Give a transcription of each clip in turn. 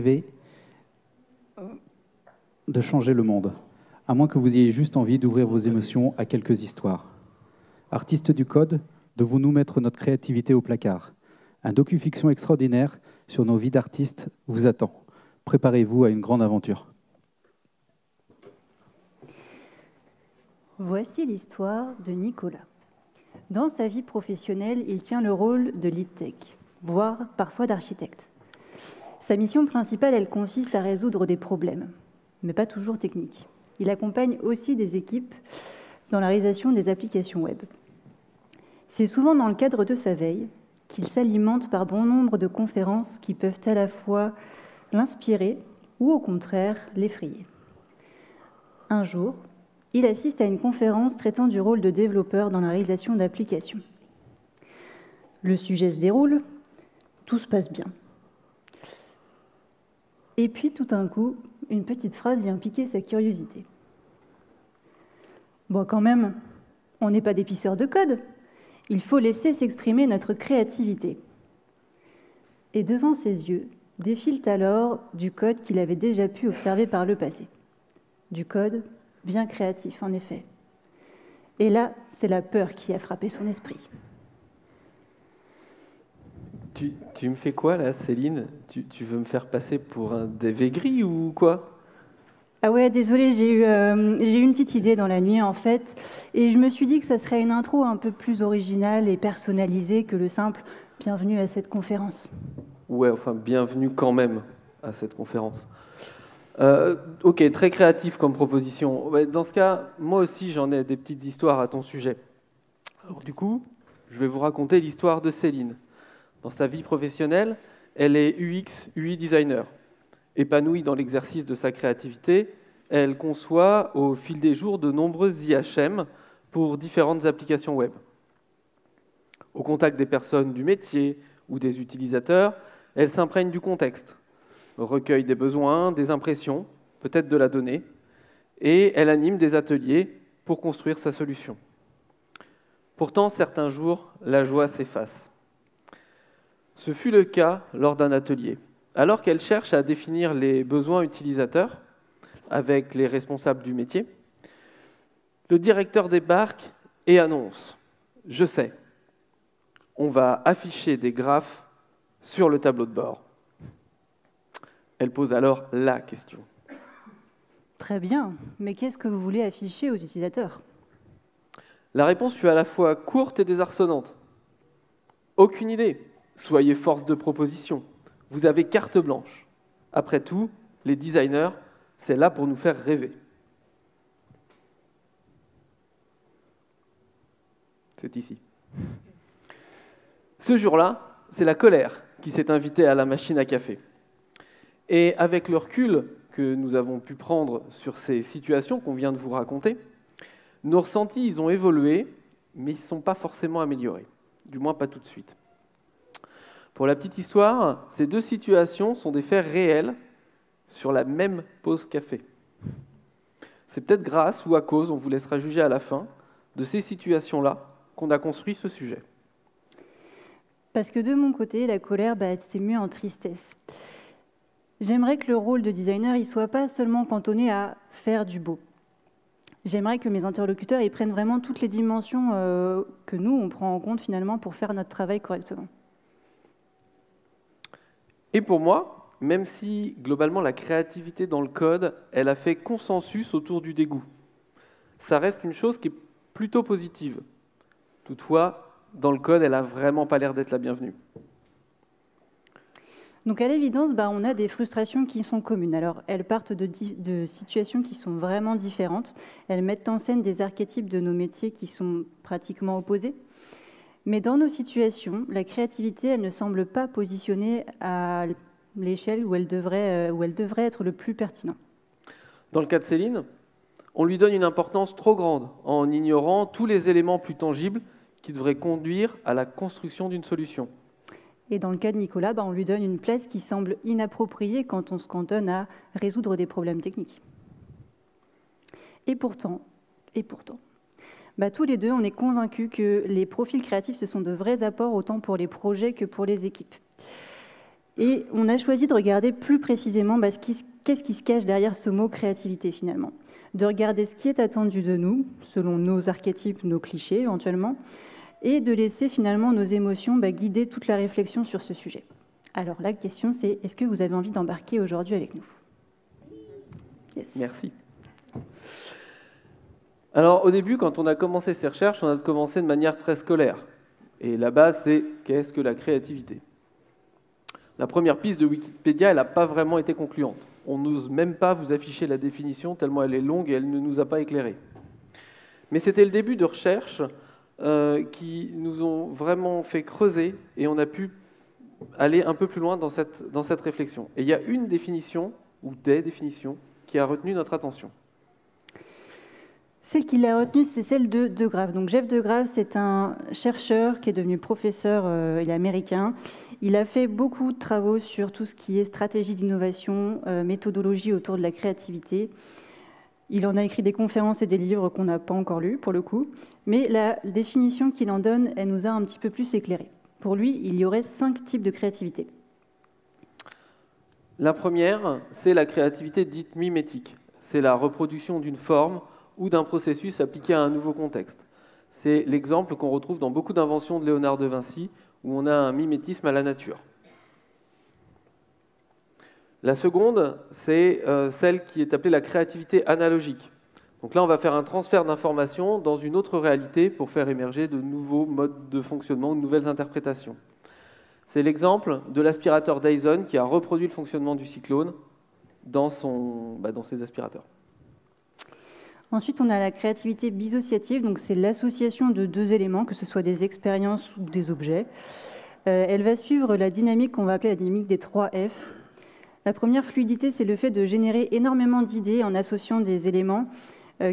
rêver de changer le monde, à moins que vous ayez juste envie d'ouvrir vos émotions à quelques histoires. Artistes du code, devons-nous mettre notre créativité au placard? Un docu-fiction extraordinaire sur nos vies d'artistes vous attend. Préparez-vous à une grande aventure. Voici l'histoire de Nicolas. Dans sa vie professionnelle, il tient le rôle de lead tech, voire parfois d'architecte. Sa mission principale, elle consiste à résoudre des problèmes, mais pas toujours techniques. Il accompagne aussi des équipes dans la réalisation des applications web. C'est souvent dans le cadre de sa veille qu'il s'alimente par bon nombre de conférences qui peuvent à la fois l'inspirer ou au contraire l'effrayer. Un jour, il assiste à une conférence traitant du rôle de développeur dans la réalisation d'applications. Le sujet se déroule, tout se passe bien. Et puis, tout d'un coup, une petite phrase vient piquer sa curiosité. Bon, quand même, on n'est pas des pisseurs de code. Il faut laisser s'exprimer notre créativité. Et devant ses yeux, défile alors du code qu'il avait déjà pu observer par le passé. Du code bien créatif, en effet. Et là, c'est la peur qui a frappé son esprit. Tu me fais quoi, là, Céline? Tu veux me faire passer pour un dev aigri ou quoi? Ah ouais, désolée, j'ai eu une petite idée dans la nuit, en fait, et je me suis dit que ça serait une intro un peu plus originale et personnalisée que le simple « Bienvenue à cette conférence ». Ouais, enfin, bienvenue quand même à cette conférence. Ok, très créatif comme proposition. Ouais, dans ce cas, moi aussi, j'en ai des petites histoires à ton sujet. Alors du coup, je vais vous raconter l'histoire de Céline. Dans sa vie professionnelle, elle est UX, UI designer. Épanouie dans l'exercice de sa créativité, elle conçoit au fil des jours de nombreuses IHM pour différentes applications web. Au contact des personnes du métier ou des utilisateurs, elle s'imprègne du contexte, recueille des besoins, des impressions, peut-être de la donnée, et elle anime des ateliers pour construire sa solution. Pourtant, certains jours, la joie s'efface. Ce fut le cas lors d'un atelier. Alors qu'elle cherche à définir les besoins utilisateurs avec les responsables du métier, le directeur débarque et annonce « Je sais, on va afficher des graphes sur le tableau de bord ». Elle pose alors la question. Très bien, mais qu'est-ce que vous voulez afficher aux utilisateurs? La réponse fut à la fois courte et désarçonnante. Aucune idée. Soyez force de proposition. Vous avez carte blanche. Après tout, les designers, c'est là pour nous faire rêver. C'est ici. Ce jour-là, c'est la colère qui s'est invitée à la machine à café. Et avec le recul que nous avons pu prendre sur ces situations qu'on vient de vous raconter, nos ressentis, ils ont évolué, mais ils ne sont pas forcément améliorés. Du moins, pas tout de suite. Pour la petite histoire, ces deux situations sont des faits réels sur la même pause café. C'est peut-être grâce ou à cause, on vous laissera juger à la fin, de ces situations-là qu'on a construit ce sujet. Parce que de mon côté, la colère s'est mue en tristesse. J'aimerais que le rôle de designer ne soit pas seulement cantonné à faire du beau. J'aimerais que mes interlocuteurs y prennent vraiment toutes les dimensions que nous, on prend en compte finalement pour faire notre travail correctement. Et pour moi, même si globalement la créativité dans le code, elle a fait consensus autour du dégoût, ça reste une chose qui est plutôt positive. Toutefois, dans le code, elle n'a vraiment pas l'air d'être la bienvenue. Donc à l'évidence, on a des frustrations qui sont communes. Alors elles partent de situations qui sont vraiment différentes. Elles mettent en scène des archétypes de nos métiers qui sont pratiquement opposés. Mais dans nos situations, la créativité, elle ne semble pas positionnée à l'échelle où elle devrait être le plus pertinent. Dans le cas de Céline, on lui donne une importance trop grande en ignorant tous les éléments plus tangibles qui devraient conduire à la construction d'une solution. Et dans le cas de Nicolas, on lui donne une place qui semble inappropriée quand on se cantonne à résoudre des problèmes techniques. Et pourtant, tous les deux, on est convaincus que les profils créatifs, ce sont de vrais apports autant pour les projets que pour les équipes. Et on a choisi de regarder plus précisément qu'est-ce qui se cache derrière ce mot créativité finalement. De regarder ce qui est attendu de nous, selon nos archétypes, nos clichés éventuellement, et de laisser finalement nos émotions guider toute la réflexion sur ce sujet. Alors la question c'est, est-ce que vous avez envie d'embarquer aujourd'hui avec nous? Yes. Merci. Alors au début, quand on a commencé ces recherches, on a commencé de manière très scolaire. Et la base, c'est qu'est-ce que la créativité? La première piste de Wikipédia, elle n'a pas vraiment été concluante. On n'ose même pas vous afficher la définition tellement elle est longue et elle ne nous a pas éclairés. Mais c'était le début de recherches qui nous ont vraiment fait creuser et on a pu aller un peu plus loin dans cette réflexion. Et il y a une définition, ou des définitions, qui a retenu notre attention. Celle qui l'a retenue, c'est celle de De Graaf. Donc Jeff De Graaf, c'est un chercheur qui est devenu professeur, il est américain. Il a fait beaucoup de travaux sur tout ce qui est stratégie d'innovation, méthodologie autour de la créativité. Il en a écrit des conférences et des livres qu'on n'a pas encore lus, pour le coup. Mais la définition qu'il en donne, elle nous a un petit peu plus éclairés. Pour lui, il y aurait 5 types de créativité. La première, c'est la créativité dite mimétique. C'est la reproduction d'une forme ou d'un processus appliqué à un nouveau contexte. C'est l'exemple qu'on retrouve dans beaucoup d'inventions de Léonard de Vinci, où on a un mimétisme à la nature. La seconde, c'est celle qui est appelée la créativité analogique. Donc là, on va faire un transfert d'informations dans une autre réalité pour faire émerger de nouveaux modes de fonctionnement, de nouvelles interprétations. C'est l'exemple de l'aspirateur Dyson qui a reproduit le fonctionnement du cyclone dans ses aspirateurs. Ensuite, on a la créativité dissociative, donc c'est l'association de 2 éléments, que ce soit des expériences ou des objets. Elle va suivre la dynamique qu'on va appeler la dynamique des 3 F. La première fluidité, c'est le fait de générer énormément d'idées en associant des éléments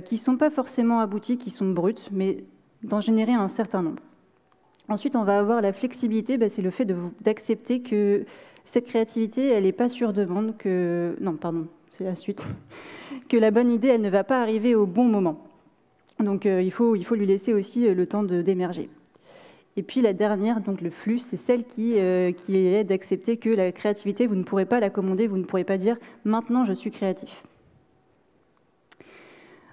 qui ne sont pas forcément aboutis, qui sont bruts, mais d'en générer un certain nombre. Ensuite, on va avoir la flexibilité, c'est le fait d'accepter que cette créativité, elle n'est pas sur demande, c'est la suite, que la bonne idée, elle ne va pas arriver au bon moment. Donc il faut lui laisser aussi le temps d'émerger. Et puis la dernière, donc le flux, c'est celle qui est d'accepter que la créativité, vous ne pourrez pas la commander, vous ne pourrez pas dire « maintenant je suis créatif ».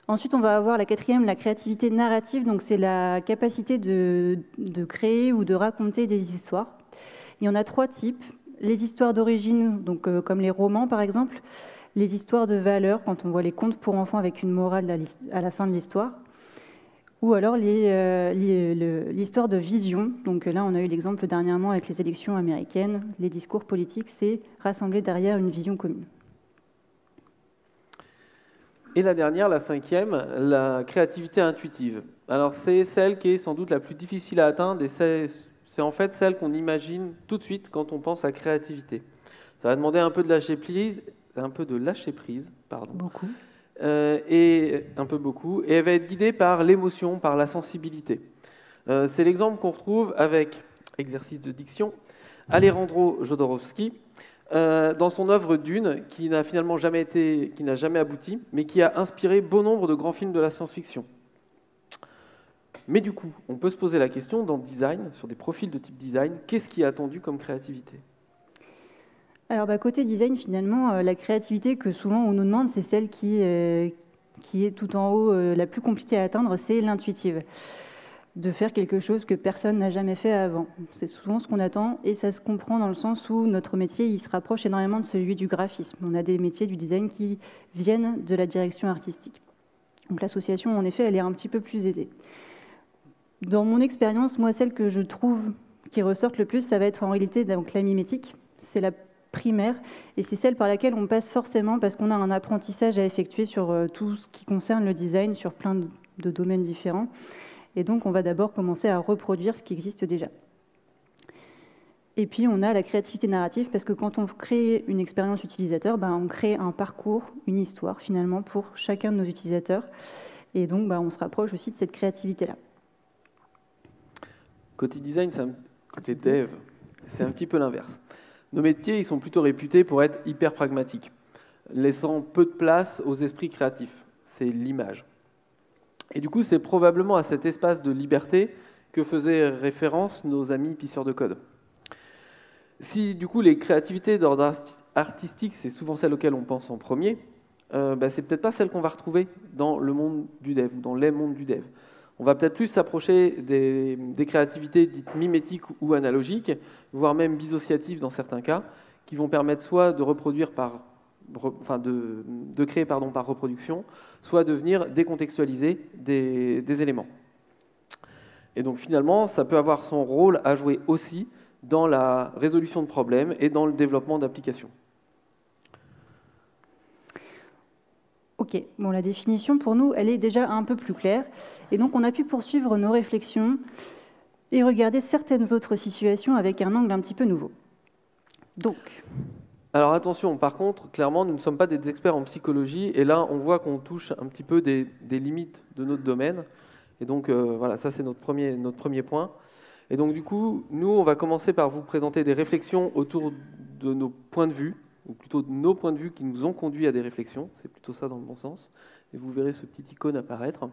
Ensuite, on va avoir la quatrième, la créativité narrative, donc c'est la capacité de créer ou de raconter des histoires. Il y en a 3 types. Les histoires d'origine, donc comme les romans par exemple, les histoires de valeur, quand on voit les contes pour enfants avec une morale à la fin de l'histoire, ou alors l'histoire de vision. Donc là, on a eu l'exemple dernièrement avec les élections américaines. Les discours politiques, c'est rassembler derrière une vision commune. Et la dernière, la 5e, la créativité intuitive. Alors c'est celle qui est sans doute la plus difficile à atteindre et c'est en fait celle qu'on imagine tout de suite quand on pense à créativité. Ça va demander un peu de lâcher prise, pardon. Beaucoup. Et un peu beaucoup. Et elle va être guidée par l'émotion, par la sensibilité. C'est l'exemple qu'on retrouve avec, exercice de diction, Alejandro Jodorowsky, dans son œuvre Dune, qui n'a finalement jamais abouti, mais qui a inspiré bon nombre de grands films de la science-fiction. Mais du coup, on peut se poser la question, dans le design, sur des profils de type design, qu'est-ce qui est attendu comme créativité ? Alors, côté design, finalement, la créativité que souvent on nous demande, c'est celle qui est tout en haut, la plus compliquée à atteindre, c'est l'intuitive. De faire quelque chose que personne n'a jamais fait avant. C'est souvent ce qu'on attend et ça se comprend dans le sens où notre métier il se rapproche énormément de celui du graphisme. On a des métiers du design qui viennent de la direction artistique. Donc l'association, en effet, elle est un petit peu plus aisée. Dans mon expérience, moi, celle que je trouve qui ressort le plus, ça va être en réalité donc, la mimétique. C'est la primaire et c'est celle par laquelle on passe forcément parce qu'on a un apprentissage à effectuer sur tout ce qui concerne le design, sur plein de domaines différents. Et donc, on va d'abord commencer à reproduire ce qui existe déjà. Et puis, on a la créativité narrative, parce que quand on crée une expérience utilisateur, on crée un parcours, une histoire, finalement, pour chacun de nos utilisateurs. Et donc, on se rapproche aussi de cette créativité-là. Côté design, côté dev, c'est un petit peu l'inverse. Nos métiers, ils sont plutôt réputés pour être hyper pragmatiques, laissant peu de place aux esprits créatifs. C'est l'image. Et du coup, c'est probablement à cet espace de liberté que faisaient référence nos amis pisseurs de code. Si du coup les créativités d'ordre artistique, c'est souvent celles auxquelles on pense en premier, c'est peut-être pas celles qu'on va retrouver dans le monde du dev, dans les mondes du dev. On va peut-être plus s'approcher des créativités dites mimétiques ou analogiques, voire même dissociatives dans certains cas, qui vont permettre soit de reproduire de créer par reproduction, soit de venir décontextualiser des éléments. Et donc finalement, ça peut avoir son rôle à jouer aussi dans la résolution de problèmes et dans le développement d'applications. Ok, bon, la définition pour nous, elle est déjà un peu plus claire. Et donc on a pu poursuivre nos réflexions et regarder certaines autres situations avec un angle un petit peu nouveau. Donc... Alors attention, par contre, clairement, nous ne sommes pas des experts en psychologie, et là, on voit qu'on touche un petit peu des limites de notre domaine. Et donc, voilà, ça c'est notre premier point. Et donc, du coup, nous, on va commencer par vous présenter des réflexions autour de nos points de vue, ou plutôt de nos points de vue qui nous ont conduits à des réflexions. C'est plutôt ça dans le bon sens. Et vous verrez ce petit icône apparaître.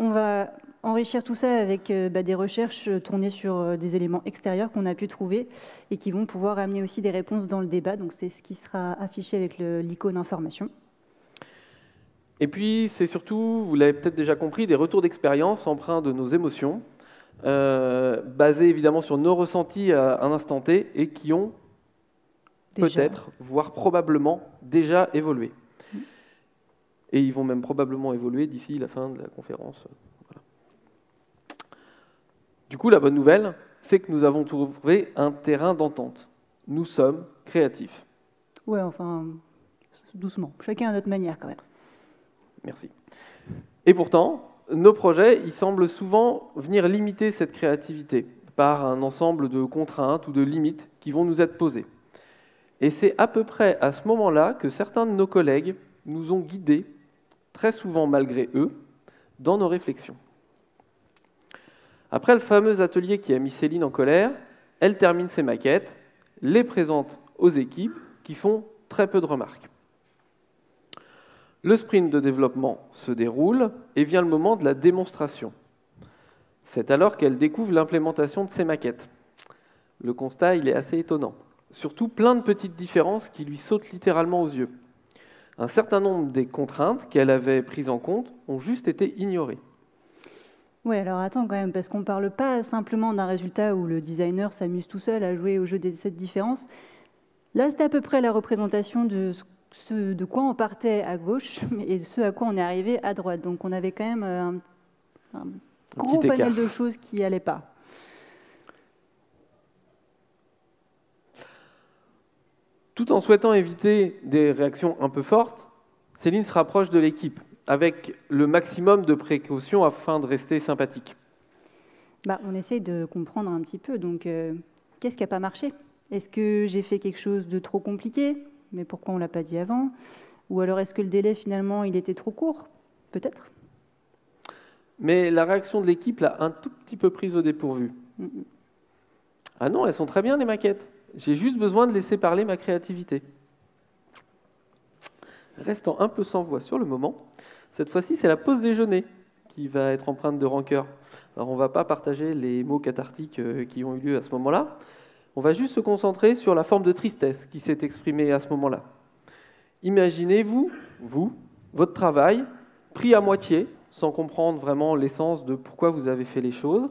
On va enrichir tout ça avec des recherches tournées sur des éléments extérieurs qu'on a pu trouver et qui vont pouvoir amener aussi des réponses dans le débat. Donc c'est ce qui sera affiché avec l'icône information. Et puis c'est surtout, vous l'avez peut-être déjà compris, des retours d'expérience empreints de nos émotions, basés évidemment sur nos ressentis à un instant T et qui ont peut-être, voire probablement, déjà évolué. Et ils vont même probablement évoluer d'ici la fin de la conférence. Voilà. Du coup, la bonne nouvelle, c'est que nous avons trouvé un terrain d'entente. Nous sommes créatifs. Ouais, enfin, doucement. Chacun à notre manière, quand même. Merci. Et pourtant, nos projets, ils semblent souvent venir limiter cette créativité par un ensemble de contraintes ou de limites qui vont nous être posées. Et c'est à peu près à ce moment-là que certains de nos collègues nous ont guidés, très souvent malgré eux, dans nos réflexions. Après le fameux atelier qui a mis Céline en colère, elle termine ses maquettes, les présente aux équipes qui font très peu de remarques. Le sprint de développement se déroule et vient le moment de la démonstration. C'est alors qu'elle découvre l'implémentation de ses maquettes. Le constat, il est assez étonnant. Surtout plein de petites différences qui lui sautent littéralement aux yeux. Un certain nombre des contraintes qu'elle avait prises en compte ont juste été ignorées. Oui, alors attends quand même, parce qu'on ne parle pas simplement d'un résultat où le designer s'amuse tout seul à jouer au jeu de cette différence. Là, c'était à peu près la représentation de ce de quoi on partait à gauche et de ce à quoi on est arrivé à droite. Donc on avait quand même un gros panel de choses qui n'allaient pas. Tout en souhaitant éviter des réactions un peu fortes, Céline se rapproche de l'équipe avec le maximum de précautions afin de rester sympathique. On essaye de comprendre un petit peu. Donc, qu'est-ce qui n'a pas marché? Est-ce que j'ai fait quelque chose de trop compliqué? Mais pourquoi on ne l'a pas dit avant? Ou alors est-ce que le délai, finalement, il était trop court? Peut-être. Mais la réaction de l'équipe l'a un tout petit peu prise au dépourvu. Ah non, elles sont très bien les maquettes. J'ai juste besoin de laisser parler ma créativité. Restant un peu sans voix sur le moment, cette fois-ci, c'est la pause déjeuner qui va être empreinte de rancœur. Alors, on ne va pas partager les mots cathartiques qui ont eu lieu à ce moment-là. On va juste se concentrer sur la forme de tristesse qui s'est exprimée à ce moment-là. Imaginez-vous, votre travail, pris à moitié, sans comprendre vraiment l'essence de pourquoi vous avez fait les choses,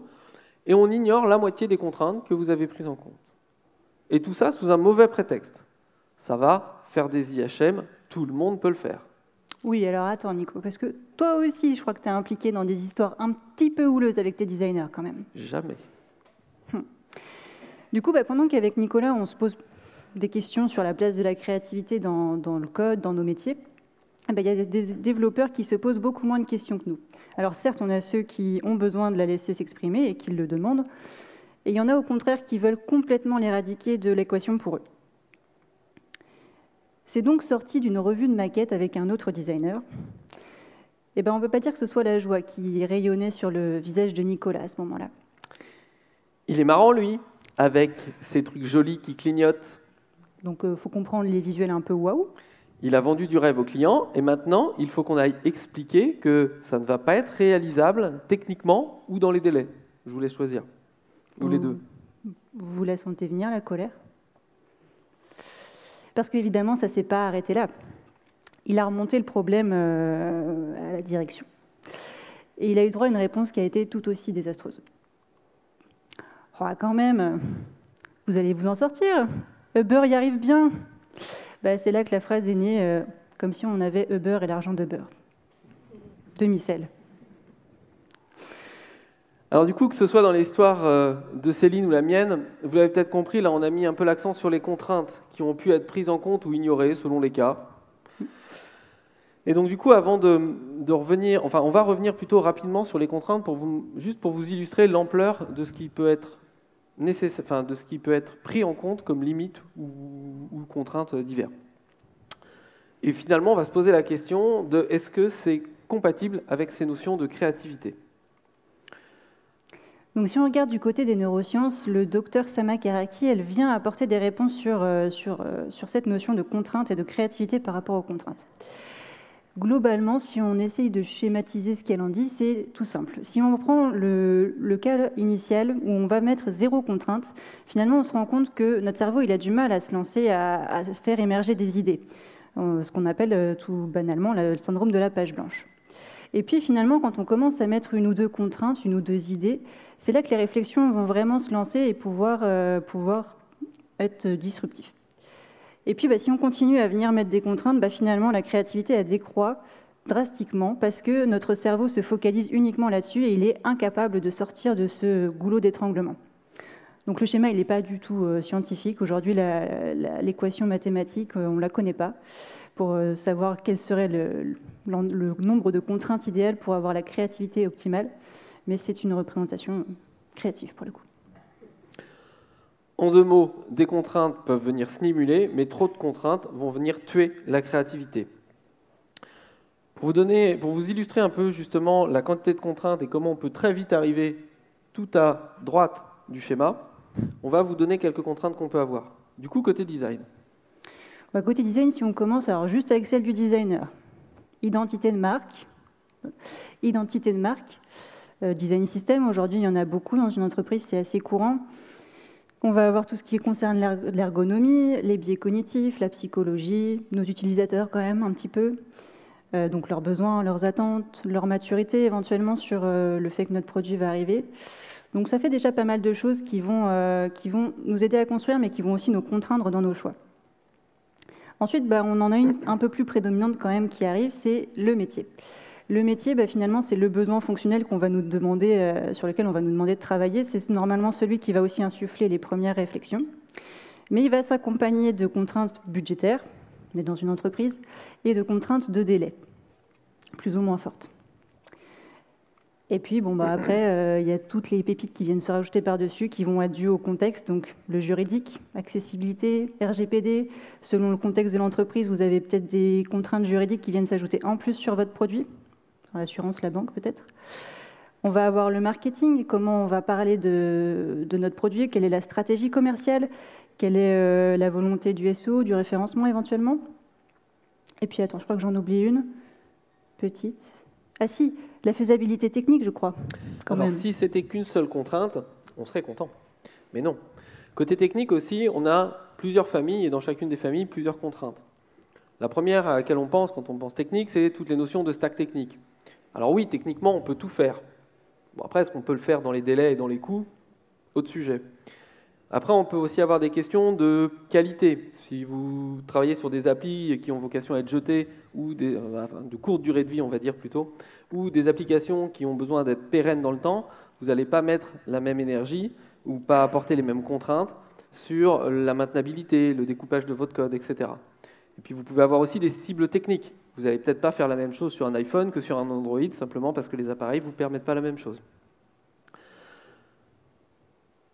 et on ignore la moitié des contraintes que vous avez prises en compte. Et tout ça sous un mauvais prétexte. Ça va, faire des IHM, tout le monde peut le faire. Oui, alors attends Nico, parce que toi aussi, je crois que tu es impliqué dans des histoires un petit peu houleuses avec tes designers quand même. Jamais. Du coup, pendant qu'avec Nicolas, on se pose des questions sur la place de la créativité dans le code, dans nos métiers, il y a des développeurs qui se posent beaucoup moins de questions que nous. Alors certes, on a ceux qui ont besoin de la laisser s'exprimer et qui le demandent, et il y en a au contraire qui veulent complètement l'éradiquer de l'équation pour eux. C'est donc sorti d'une revue de maquettes avec un autre designer. On ne peut pas dire que ce soit la joie qui rayonnait sur le visage de Nicolas à ce moment-là. Il est marrant, lui, avec ces trucs jolis qui clignotent. Donc, il faut comprendre les visuels un peu waouh. Il a vendu du rêve au client, et maintenant, il faut qu'on aille expliquer que ça ne va pas être réalisable techniquement ou dans les délais. Je vous laisse choisir. Ou les deux. Vous la sentez venir, la colère? Parce qu'évidemment, ça ne s'est pas arrêté là. Il a remonté le problème à la direction. Et il a eu droit à une réponse qui a été tout aussi désastreuse. Oh, quand même, vous allez vous en sortir. Uber y arrive bien. C'est là que la phrase est née, comme si on avait Uber et l'argent d'Uber. Demi-sel. Alors du coup, que ce soit dans l'histoire de Céline ou la mienne, vous l'avez peut-être compris, là on a mis un peu l'accent sur les contraintes qui ont pu être prises en compte ou ignorées selon les cas. Et donc du coup, avant de revenir, enfin on va revenir plutôt rapidement sur les contraintes juste pour vous illustrer l'ampleur de ce qui peut être nécessaire, enfin de ce qui peut être pris en compte comme limite ou contraintes diverses. Et finalement, on va se poser la question de est-ce que c'est compatible avec ces notions de créativité? Donc, si on regarde du côté des neurosciences, le docteur Sama Karaki, elle vient apporter des réponses sur cette notion de contrainte et de créativité par rapport aux contraintes. Globalement, si on essaye de schématiser ce qu'elle en dit, c'est tout simple. Si on prend le cas initial où on va mettre 0 contrainte, finalement, on se rend compte que notre cerveau, il a du mal à se lancer, à faire émerger des idées. Ce qu'on appelle tout banalement le syndrome de la page blanche. Et puis finalement, quand on commence à mettre 1 ou 2 contraintes, 1 ou 2 idées, c'est là que les réflexions vont vraiment se lancer et pouvoir être disruptifs. Et puis si on continue à venir mettre des contraintes, finalement la créativité elle décroît drastiquement parce que notre cerveau se focalise uniquement là-dessus et il est incapable de sortir de ce goulot d'étranglement. Donc le schéma il n'est pas du tout scientifique. Aujourd'hui l'équation mathématique on ne la connaît pas pour savoir quel serait le nombre de contraintes idéales pour avoir la créativité optimale, mais c'est une représentation créative pour le coup. En 2 mots, des contraintes peuvent venir stimuler, mais trop de contraintes vont venir tuer la créativité. Pour vous illustrer un peu justement la quantité de contraintes et comment on peut très vite arriver tout à droite du schéma, on va vous donner quelques contraintes qu'on peut avoir. Du coup, côté design. Côté design, si on commence alors juste avec celle du designer, identité de marque, design system, aujourd'hui il y en a beaucoup dans une entreprise, c'est assez courant. On va avoir tout ce qui concerne l'ergonomie, les biais cognitifs, la psychologie, nos utilisateurs quand même un petit peu, donc leurs besoins, leurs attentes, leur maturité éventuellement sur le fait que notre produit va arriver. Donc ça fait déjà pas mal de choses qui vont nous aider à construire, mais qui vont aussi nous contraindre dans nos choix. Ensuite, on en a une un peu plus prédominante quand même qui arrive, c'est le métier. Le métier, finalement, c'est le besoin fonctionnel qu'on va nous demander, sur lequel on va nous demander de travailler. C'est normalement celui qui va aussi insuffler les premières réflexions. Mais il va s'accompagner de contraintes budgétaires, on est dans une entreprise, et de contraintes de délai, plus ou moins fortes. Et puis, après, il y a toutes les pépites qui viennent se rajouter par-dessus, qui vont être dues au contexte, donc le juridique, accessibilité, RGPD. Selon le contexte de l'entreprise, vous avez peut-être des contraintes juridiques qui viennent s'ajouter en plus sur votre produit, l'assurance, la banque peut-être. On va avoir le marketing, comment on va parler de notre produit, quelle est la stratégie commerciale, quelle est la volonté du SEO, du référencement éventuellement. Et puis, attends, je crois que j'en oublie une, petite. Ah si, la faisabilité technique, je crois. Alors, si c'était qu'une seule contrainte, on serait content. Mais non. Côté technique aussi, on a plusieurs familles et dans chacune des familles, plusieurs contraintes. La première à laquelle on pense quand on pense technique, c'est toutes les notions de stack technique. Alors oui, techniquement, on peut tout faire. Bon, après, est-ce qu'on peut le faire dans les délais et dans les coûts? Autre sujet. Après, on peut aussi avoir des questions de qualité. Si vous travaillez sur des applis qui ont vocation à être jetées, ou de courte durée de vie, on va dire plutôt, ou des applications qui ont besoin d'être pérennes dans le temps, vous n'allez pas mettre la même énergie ou pas apporter les mêmes contraintes sur la maintenabilité, le découpage de votre code, etc. Et puis vous pouvez avoir aussi des cibles techniques. Vous n'allez peut-être pas faire la même chose sur un iPhone que sur un Android, simplement parce que les appareils ne vous permettent pas la même chose.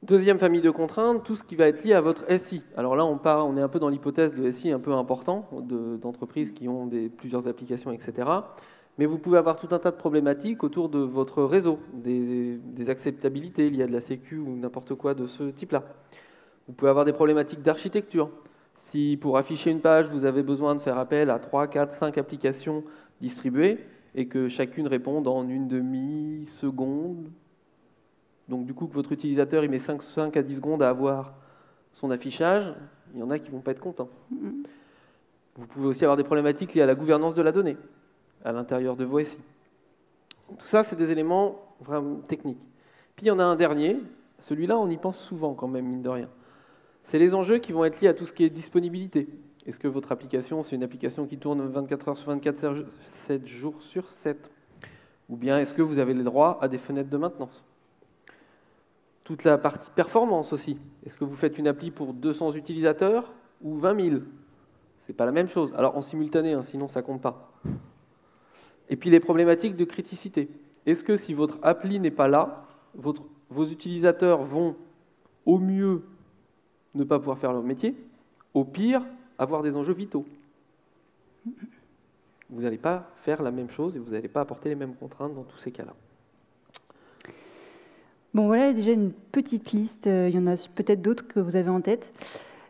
Deuxième famille de contraintes, tout ce qui va être lié à votre SI. Alors là, on est un peu dans l'hypothèse de SI un peu important, d'entreprises qui ont plusieurs applications, etc. Mais vous pouvez avoir tout un tas de problématiques autour de votre réseau, des acceptabilités liées à de la sécu ou n'importe quoi de ce type-là. Vous pouvez avoir des problématiques d'architecture. Si pour afficher une page, vous avez besoin de faire appel à 3, 4, 5 applications distribuées et que chacune réponde en une demi-seconde, donc du coup que votre utilisateur il met 5 à 10 secondes à avoir son affichage, il y en a qui ne vont pas être contents. Vous pouvez aussi avoir des problématiques liées à la gouvernance de la donnée, à l'intérieur de vos SI. Tout ça, c'est des éléments vraiment techniques. Puis il y en a un dernier, celui-là on y pense souvent quand même, mine de rien. C'est les enjeux qui vont être liés à tout ce qui est disponibilité. Est-ce que votre application, c'est une application qui tourne 24 heures sur 24, 7 jours sur 7 ? Ou bien est-ce que vous avez les droits à des fenêtres de maintenance ? Toute la partie performance aussi. Est-ce que vous faites une appli pour 200 utilisateurs ou 20 000 ? C'est pas la même chose. Alors en simultané, hein, sinon ça compte pas. Et puis les problématiques de criticité. Est-ce que si votre appli n'est pas là, vos utilisateurs vont au mieux ne pas pouvoir faire leur métier, au pire avoir des enjeux vitaux ? Vous n'allez pas faire la même chose et vous n'allez pas apporter les mêmes contraintes dans tous ces cas-là. Bon, voilà déjà une petite liste. Il y en a peut-être d'autres que vous avez en tête.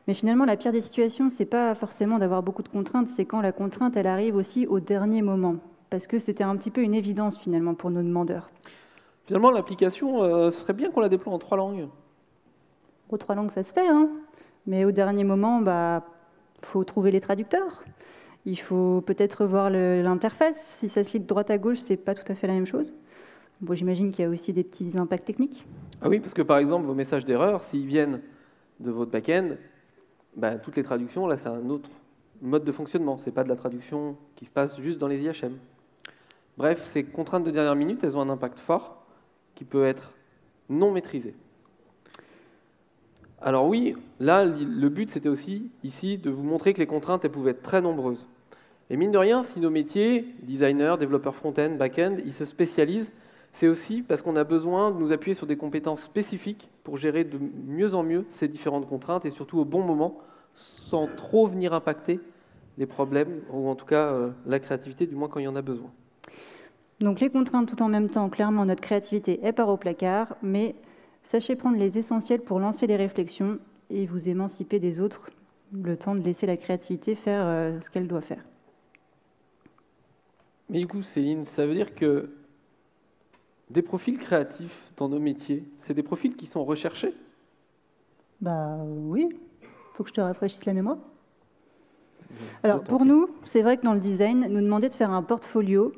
Mais finalement, la pire des situations, c'est pas forcément d'avoir beaucoup de contraintes, c'est quand la contrainte, elle arrive aussi au dernier moment. Parce que c'était un petit peu une évidence, finalement, pour nos demandeurs. Finalement, l'application, ce serait bien qu'on la déploie en 3 langues. Aux 3 langues, ça se fait, hein. Mais au dernier moment, faut trouver les traducteurs. Il faut peut-être revoir l'interface. Si ça se lit de droite à gauche, c'est pas tout à fait la même chose. Bon, j'imagine qu'il y a aussi des petits impacts techniques. Ah oui, parce que par exemple, vos messages d'erreur, s'ils viennent de votre back-end, toutes les traductions, là, c'est un autre mode de fonctionnement. Ce n'est pas de la traduction qui se passe juste dans les IHM. Bref, ces contraintes de dernière minute, elles ont un impact fort qui peut être non maîtrisé. Alors oui, là, le but, c'était aussi, ici, de vous montrer que les contraintes, elles pouvaient être très nombreuses. Et mine de rien, si nos métiers, designers, développeurs front-end, back-end, ils se spécialisent, c'est aussi parce qu'on a besoin de nous appuyer sur des compétences spécifiques pour gérer de mieux en mieux ces différentes contraintes et surtout au bon moment, sans trop venir impacter les problèmes, ou en tout cas la créativité, du moins quand il y en a besoin. Donc les contraintes tout en même temps, clairement, notre créativité est part au placard, mais sachez prendre les essentiels pour lancer les réflexions et vous émanciper des autres, le temps de laisser la créativité faire ce qu'elle doit faire. Mais du coup, Céline, ça veut dire que des profils créatifs dans nos métiers, c'est des profils qui sont recherchés ? Oui, il faut que je te rafraîchisse la mémoire. Alors pour nous, c'est vrai que dans le design, nous demander de faire un portfolio,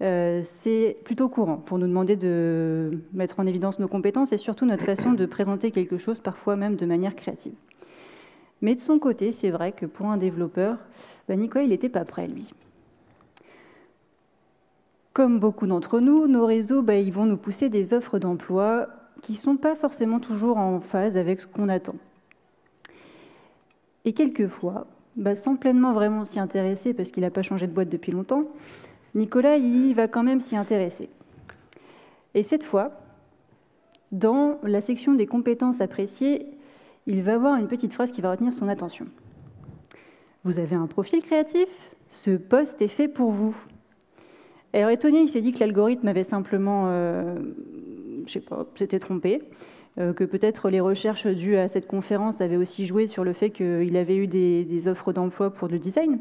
c'est plutôt courant pour nous demander de mettre en évidence nos compétences et surtout notre façon de présenter quelque chose, parfois même de manière créative. Mais de son côté, c'est vrai que pour un développeur, Nicolas, il n'était pas prêt, lui. Comme beaucoup d'entre nous, nos réseaux, ils vont nous pousser des offres d'emploi qui ne sont pas forcément toujours en phase avec ce qu'on attend. Et quelquefois, sans pleinement vraiment s'y intéresser, parce qu'il n'a pas changé de boîte depuis longtemps, Nicolas, il va quand même s'y intéresser. Et cette fois, dans la section des compétences appréciées, il va avoir une petite phrase qui va retenir son attention. Vous avez un profil créatif ? Ce poste est fait pour vous. Alors étonné, il s'est dit que l'algorithme avait simplement, s'était trompé, que peut-être les recherches dues à cette conférence avaient aussi joué sur le fait qu'il avait eu des offres d'emploi pour le design.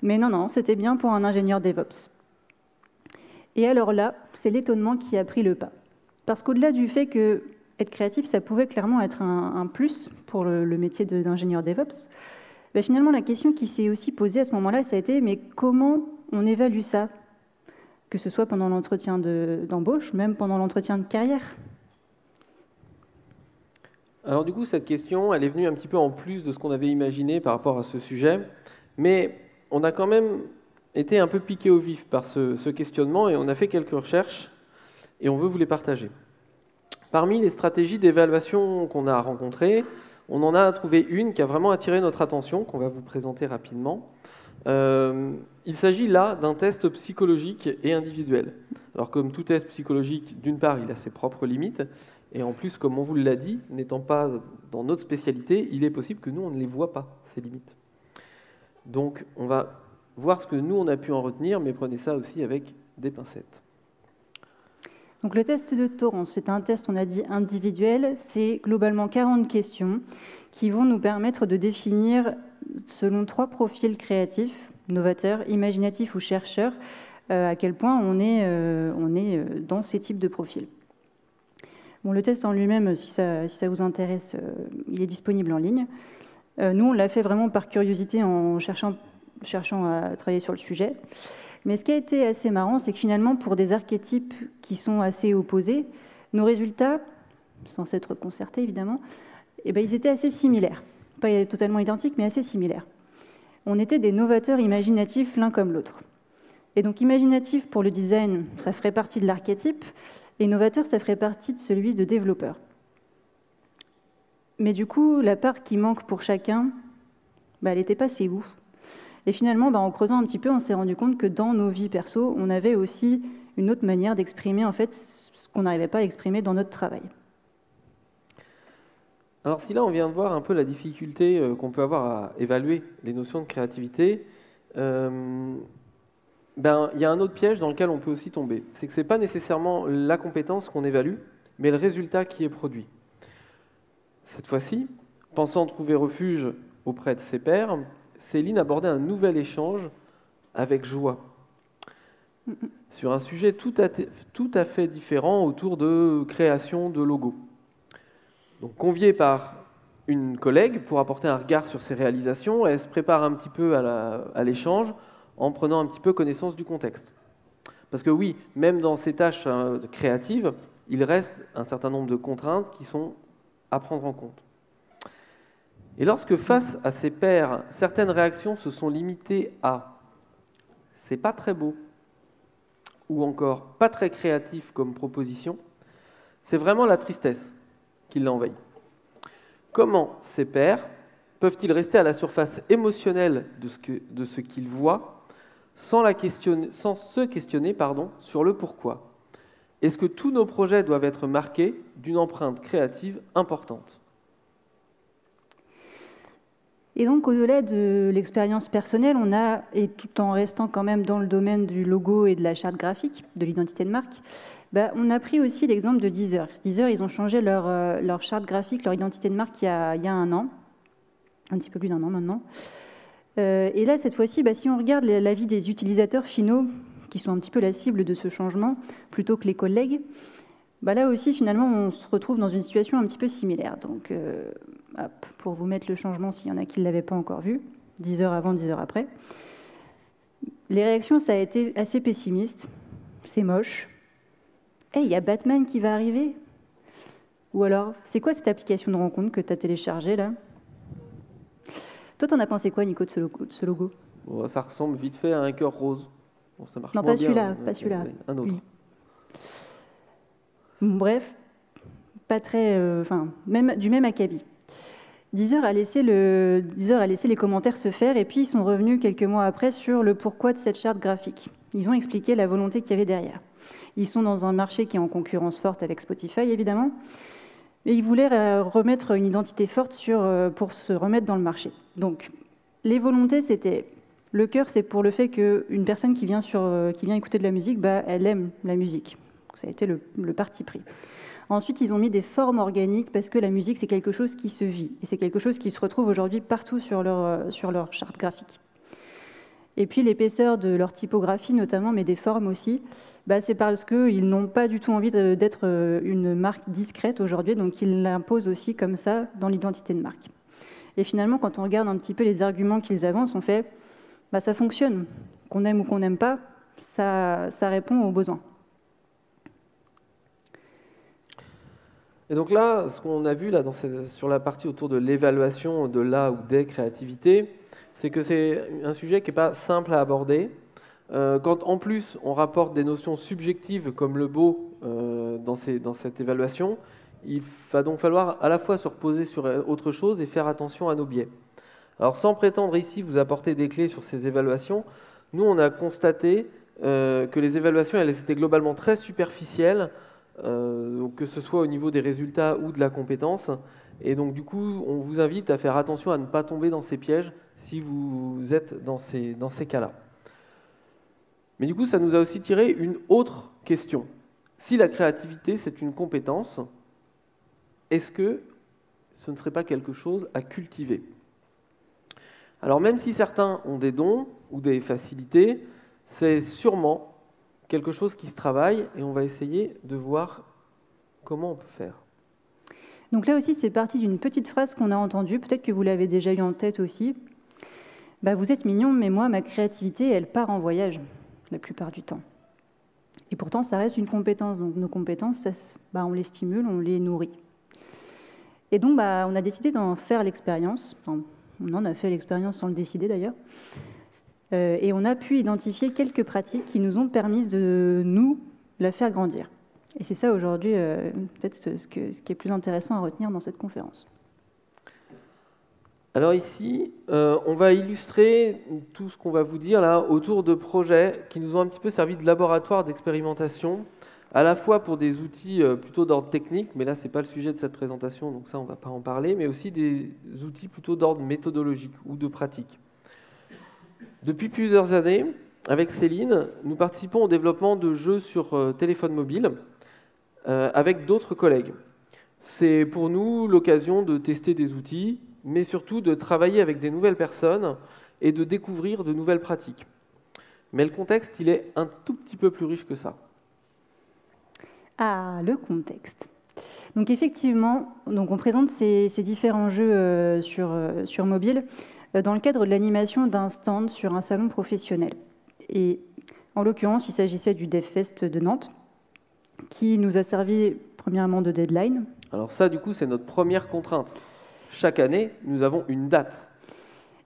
Mais non, c'était bien pour un ingénieur DevOps. Et alors là, c'est l'étonnement qui a pris le pas. Parce qu'au-delà du fait que être créatif, ça pouvait clairement être un plus pour le métier d'ingénieur DevOps, finalement, la question qui s'est aussi posée à ce moment-là, ça a été, mais comment on évalue ça ? Que ce soit pendant l'entretien d'embauche, même pendant l'entretien de carrière. Alors du coup, cette question, elle est venue un petit peu en plus de ce qu'on avait imaginé par rapport à ce sujet, mais on a quand même été un peu piqué au vif par ce questionnement et on a fait quelques recherches et on veut vous les partager. Parmi les stratégies d'évaluation qu'on a rencontrées, on en a trouvé une qui a vraiment attiré notre attention, qu'on va vous présenter rapidement. Il s'agit là d'un test psychologique et individuel. Alors comme tout test psychologique, d'une part, il a ses propres limites, et en plus, comme on vous l'a dit, n'étant pas dans notre spécialité, il est possible que nous, on ne les voit pas, ces limites. Donc on va voir ce que nous, on a pu en retenir, mais prenez ça aussi avec des pincettes. Donc le test de Torrance, c'est un test, on a dit, individuel. C'est globalement 40 questions qui vont nous permettre de définir, selon 3 profils créatifs, novateurs, imaginatifs ou chercheurs, à quel point on est dans ces types de profils. Bon, le test en lui-même, si ça vous intéresse, il est disponible en ligne. Nous, on l'a fait vraiment par curiosité en cherchant à travailler sur le sujet. Mais ce qui a été assez marrant, c'est que finalement, pour des archétypes qui sont assez opposés, nos résultats, sans s'être concertés évidemment, ils étaient assez similaires. Pas totalement identiques, mais assez similaires. On était des novateurs imaginatifs l'un comme l'autre. Et donc imaginatif pour le design, ça ferait partie de l'archétype, et novateur, ça ferait partie de celui de développeur. Mais du coup, la part qui manque pour chacun, elle n'était pas si ouf. Et finalement, en creusant un petit peu, on s'est rendu compte que dans nos vies perso, on avait aussi une autre manière d'exprimer en fait ce qu'on n'arrivait pas à exprimer dans notre travail. Alors si là on vient de voir un peu la difficulté qu'on peut avoir à évaluer les notions de créativité, il y a un autre piège dans lequel on peut aussi tomber. C'est que ce n'est pas nécessairement la compétence qu'on évalue, mais le résultat qui est produit. Cette fois-ci, pensant trouver refuge auprès de ses pairs, Céline abordait un nouvel échange avec joie sur un sujet tout à fait différent autour de création de logos. Donc, conviée par une collègue pour apporter un regard sur ses réalisations, elle se prépare un petit peu à l'échange en prenant un petit peu connaissance du contexte. Parce que oui, même dans ces tâches créatives, il reste un certain nombre de contraintes qui sont à prendre en compte. Et lorsque face à ses pairs, certaines réactions se sont limitées à « c'est pas très beau » ou encore « pas très créatif comme proposition », c'est vraiment la tristesse qui l'envahit. Comment ces pairs peuvent-ils rester à la surface émotionnelle de ce qu'ils voient sans se questionner sur le pourquoi? Est-ce que tous nos projets doivent être marqués d'une empreinte créative importante? Et donc, au-delà de l'expérience personnelle, et tout en restant quand même dans le domaine du logo et de la charte graphique, de l'identité de marque, on a pris aussi l'exemple de Deezer. Deezer, ils ont changé leur charte graphique, leur identité de marque il y a un an, un petit peu plus d'un an maintenant. Et là, cette fois-ci, si on regarde l'avis des utilisateurs finaux, qui sont un petit peu la cible de ce changement, plutôt que les collègues, là aussi, finalement, on se retrouve dans une situation un petit peu similaire. Donc, pour vous mettre le changement, s'il y en a qui ne l'avaient pas encore vu, 10 heures avant, 10 heures après. Les réactions, ça a été assez pessimiste. C'est moche. Il y a Batman qui va arriver. Ou alors, c'est quoi cette application de rencontre que tu as téléchargée, là? Toi, t'en as pensé quoi, Nico, de ce logo? Bon, ça ressemble vite fait à un cœur rose. Bon, ça marche non, moins pas bien, pas celui-là. Un autre. Oui. Bref, pas très... du même acabit. Deezer a laissé les commentaires se faire et puis ils sont revenus quelques mois après sur le pourquoi de cette charte graphique. Ils ont expliqué la volonté qu'il y avait derrière. Ils sont dans un marché qui est en concurrence forte avec Spotify, évidemment, et ils voulaient remettre une identité forte pour se remettre dans le marché. Donc, les volontés, c'était... Le cœur, c'est pour le fait qu'une personne qui vient écouter de la musique, elle aime la musique. Ça a été le parti pris. Ensuite, ils ont mis des formes organiques parce que la musique, c'est quelque chose qui se vit. Et c'est quelque chose qui se retrouve aujourd'hui partout sur leur charte graphique. Et puis l'épaisseur de leur typographie notamment, mais des formes aussi, c'est parce qu'ils n'ont pas du tout envie d'être une marque discrète aujourd'hui, donc ils l'imposent aussi comme ça dans l'identité de marque. Et finalement, quand on regarde un petit peu les arguments qu'ils avancent, on fait, ça fonctionne. Qu'on aime ou qu'on n'aime pas, ça répond aux besoins. Et donc là, ce qu'on a vu là, sur la partie autour de l'évaluation de la ou des créativités, c'est que c'est un sujet qui n'est pas simple à aborder. Quand en plus on rapporte des notions subjectives comme le beau dans cette évaluation, il va donc falloir à la fois se reposer sur autre chose et faire attention à nos biais. Alors sans prétendre ici vous apporter des clés sur ces évaluations, nous on a constaté que les évaluations elles étaient globalement très superficielles, que ce soit au niveau des résultats ou de la compétence. Et donc du coup, on vous invite à faire attention à ne pas tomber dans ces pièges si vous êtes dans ces cas-là. Mais du coup, ça nous a aussi tiré une autre question. Si la créativité, c'est une compétence, est-ce que ce ne serait pas quelque chose à cultiver? Alors même si certains ont des dons ou des facilités, c'est sûrement quelque chose qui se travaille et on va essayer de voir Comment on peut faire? Donc là aussi, c'est parti d'une petite phrase qu'on a entendue, peut-être que vous l'avez déjà eu en tête aussi. Vous êtes mignon, mais moi, ma créativité, elle part en voyage, la plupart du temps. Et pourtant, ça reste une compétence. Donc nos compétences, on les stimule, on les nourrit. Et donc, on a décidé d'en faire l'expérience. Enfin, on en a fait l'expérience sans le décider d'ailleurs. Et on a pu identifier quelques pratiques qui nous ont permis de nous la faire grandir. Et c'est ça aujourd'hui, peut-être ce qui est plus intéressant à retenir dans cette conférence. Alors ici, on va illustrer tout ce qu'on va vous dire là autour de projets qui nous ont un petit peu servi de laboratoire d'expérimentation, à la fois pour des outils plutôt d'ordre technique, mais là, ce n'est pas le sujet de cette présentation, donc ça, on ne va pas en parler, mais aussi des outils plutôt d'ordre méthodologique ou de pratique. Depuis plusieurs années, avec Céline, nous participons au développement de jeux sur téléphone mobile avec d'autres collègues. C'est pour nous l'occasion de tester des outils, mais surtout de travailler avec des nouvelles personnes et de découvrir de nouvelles pratiques. Mais le contexte, il est un tout petit peu plus riche que ça. Ah, le contexte. Donc effectivement, on présente ces différents jeux sur mobile dans le cadre de l'animation d'un stand sur un salon professionnel. Et en l'occurrence, il s'agissait du DevFest de Nantes, qui nous a servi premièrement de deadline. Alors ça, du coup, c'est notre première contrainte. Chaque année, nous avons une date.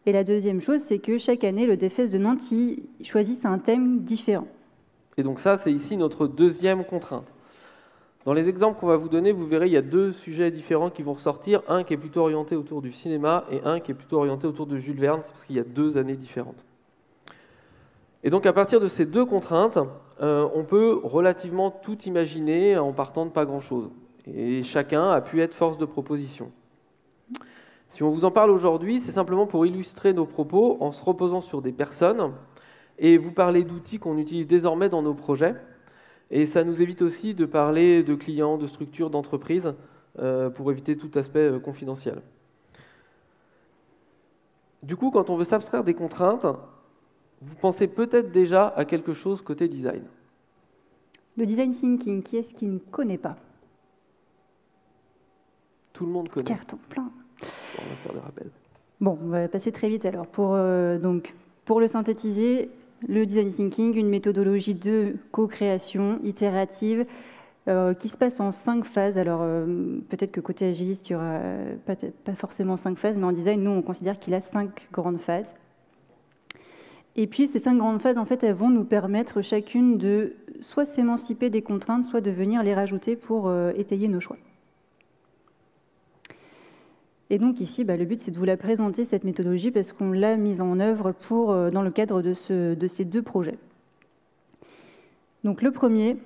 Et la deuxième chose, c'est que chaque année, le DevFest de Nantes choisit un thème différent. Et donc ça, c'est ici notre deuxième contrainte. Dans les exemples qu'on va vous donner, vous verrez, il y a deux sujets différents qui vont ressortir. Un qui est plutôt orienté autour du cinéma et un qui est plutôt orienté autour de Jules Verne, c'est parce qu'il y a 2 années différentes. Et donc à partir de ces deux contraintes, on peut relativement tout imaginer en partant de pas grand-chose. Et chacun a pu être force de proposition. Si on vous en parle aujourd'hui, c'est simplement pour illustrer nos propos en se reposant sur des personnes et vous parler d'outils qu'on utilise désormais dans nos projets. Et ça nous évite aussi de parler de clients, de structures, d'entreprises pour éviter tout aspect confidentiel. Du coup, quand on veut s'abstraire des contraintes, vous pensez peut-être déjà à quelque chose côté design. Le design thinking, qui est-ce qui ne connaît pas? Tout le monde connaît. Carton plein. On va faire des rappels. Bon, on va passer très vite alors. Pour le synthétiser, le design thinking, une méthodologie de co-création itérative qui se passe en 5 phases. Alors peut-être que côté agiliste, il n'y aura pas forcément 5 phases, mais en design, nous, on considère qu'il a 5 grandes phases. Et puis ces 5 grandes phases, en fait, elles vont nous permettre chacune de soit s'émanciper des contraintes, soit de venir les rajouter pour étayer nos choix. Et donc ici, le but, c'est de vous la présenter, cette méthodologie, parce qu'on l'a mise en œuvre dans le cadre de ces 2 projets. Donc le premier,